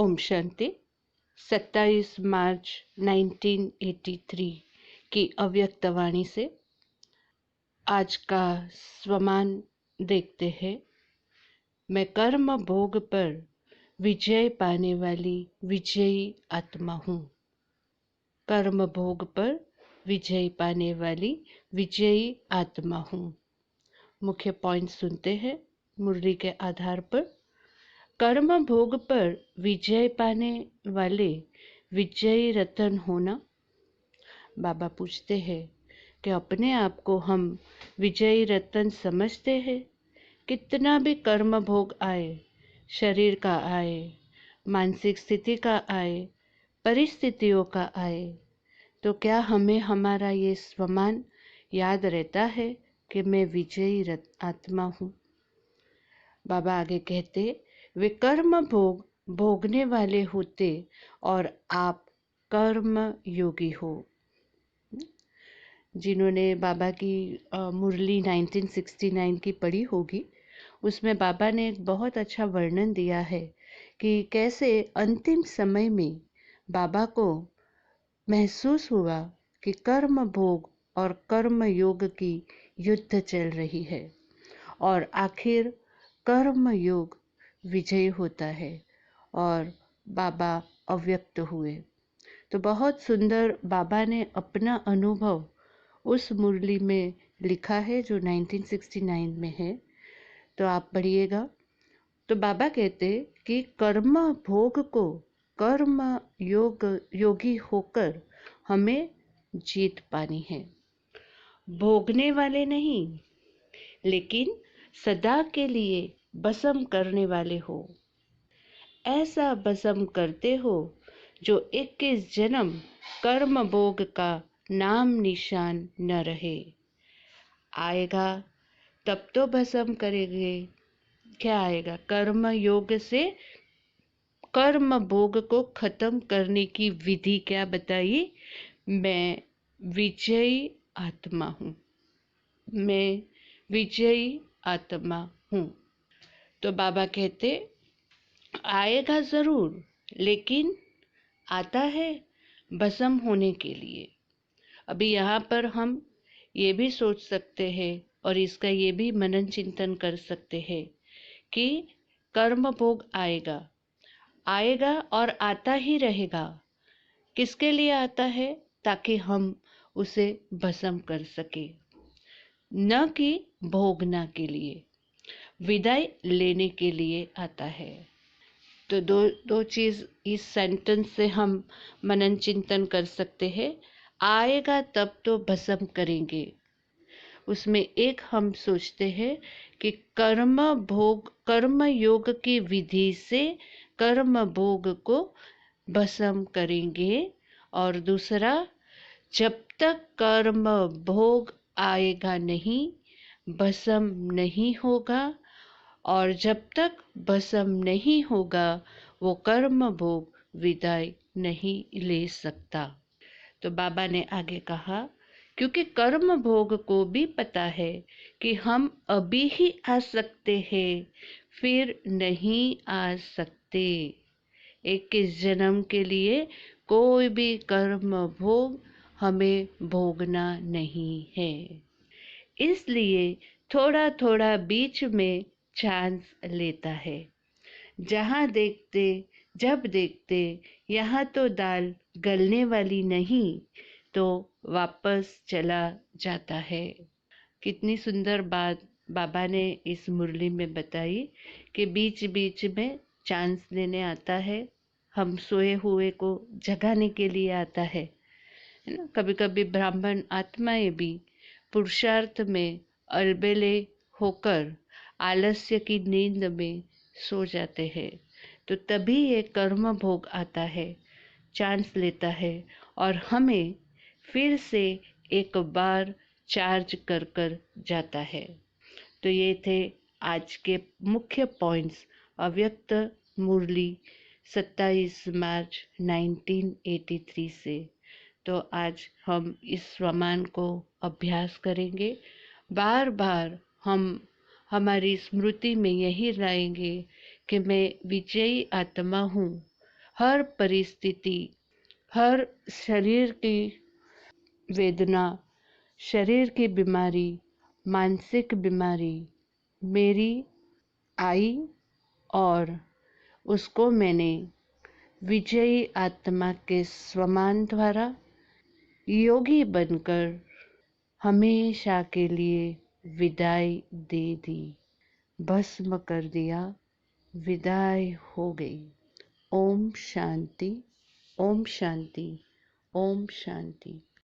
ओम शांति। 27 मार्च 1983 की अव्यक्त वाणी से आज का स्वमान देखते हैं। मैं कर्म भोग पर विजय पाने वाली विजयी आत्मा हूँ। कर्म भोग पर विजय पाने वाली विजयी आत्मा हूँ। मुख्य पॉइंट सुनते हैं मुरली के आधार पर। कर्म भोग पर विजय पाने वाले विजयी रतन होना। बाबा पूछते हैं कि अपने आप को हम विजयी रतन समझते हैं? कितना भी कर्म भोग आए, शरीर का आए, मानसिक स्थिति का आए, परिस्थितियों का आए, तो क्या हमें हमारा ये स्वमान याद रहता है कि मैं विजयी आत्मा हूँ? बाबा आगे कहते, वे कर्म भोगने वाले होते और आप कर्म योगी हो। जिन्होंने बाबा की मुरली 1969 की पढ़ी होगी, उसमें बाबा ने एक बहुत अच्छा वर्णन दिया है कि कैसे अंतिम समय में बाबा को महसूस हुआ कि कर्म भोग और कर्म योग की युद्ध चल रही है और आखिर कर्म योग विजय होता है और बाबा अव्यक्त हुए। तो बहुत सुंदर बाबा ने अपना अनुभव उस मुरली में लिखा है जो 1969 में है, तो आप पढ़िएगा। तो बाबा कहते कि कर्म भोग को कर्म योगी होकर हमें जीत पानी है। भोगने वाले नहीं, लेकिन सदा के लिए भस्म करने वाले हो। ऐसा भस्म करते हो जो 21 जन्म कर्म भोग का नाम निशान न रहे। आएगा तब तो भस्म करेंगे। क्या आएगा? कर्म योग से कर्म भोग को खत्म करने की विधि क्या बताई? मैं विजयी आत्मा हूँ। मैं विजयी आत्मा हूँ। तो बाबा कहते आएगा जरूर, लेकिन आता है भस्म होने के लिए। अभी यहाँ पर हम ये भी सोच सकते हैं और इसका ये भी मनन चिंतन कर सकते हैं कि कर्म भोग आएगा और आता ही रहेगा। किसके लिए आता है? ताकि हम उसे भस्म कर सके, न कि भोगना के लिए, विदाई लेने के लिए आता है। तो दो चीज इस सेंटेंस से हम मनन चिंतन कर सकते हैं। आएगा तब तो भस्म करेंगे। उसमें एक हम सोचते हैं कि कर्म योग की विधि से कर्म भोग को भस्म करेंगे, और दूसरा, जब तक कर्म भोग आएगा नहीं, भस्म नहीं होगा, और जब तक भस्म नहीं होगा वो कर्म भोग विदाई नहीं ले सकता। तो बाबा ने आगे कहा, क्योंकि कर्म भोग को भी पता है कि हम अभी ही आ सकते हैं, फिर नहीं आ सकते। 21 जन्म के लिए कोई भी कर्म भोग हमें भोगना नहीं है। इसलिए थोड़ा थोड़ा बीच में चांस लेता है। जहाँ देखते जब देखते यहाँ तो दाल गलने वाली नहीं, तो वापस चला जाता है। कितनी सुंदर बात बाबा ने इस मुरली में बताई कि बीच बीच में चांस लेने आता है। हम सोए हुए को जगाने के लिए आता है ना। कभी कभी ब्राह्मण आत्माएं भी पुरुषार्थ में अलबेले होकर आलस्य की नींद में सो जाते हैं, तो तभी ये कर्म भोग आता है, चांस लेता है और हमें फिर से एक बार चार्ज कर कर जाता है। तो ये थे आज के मुख्य पॉइंट्स अव्यक्त मुरली 27 मार्च 1983 से। तो आज हम इस स्वमान को अभ्यास करेंगे। बार बार हम हमारी स्मृति में यही लाएंगे कि मैं विजयी आत्मा हूँ, हर परिस्थिति, हर शरीर की वेदना, शरीर की बीमारी, मानसिक बीमारी मेरी आई और उसको मैंने विजयी आत्मा के स्वमान द्वारा योगी बनकर हमेशा के लिए विदाई दे दी, भस्म कर दिया, विदाई हो गई। ओम शांति, ओम शांति, ओम शांति।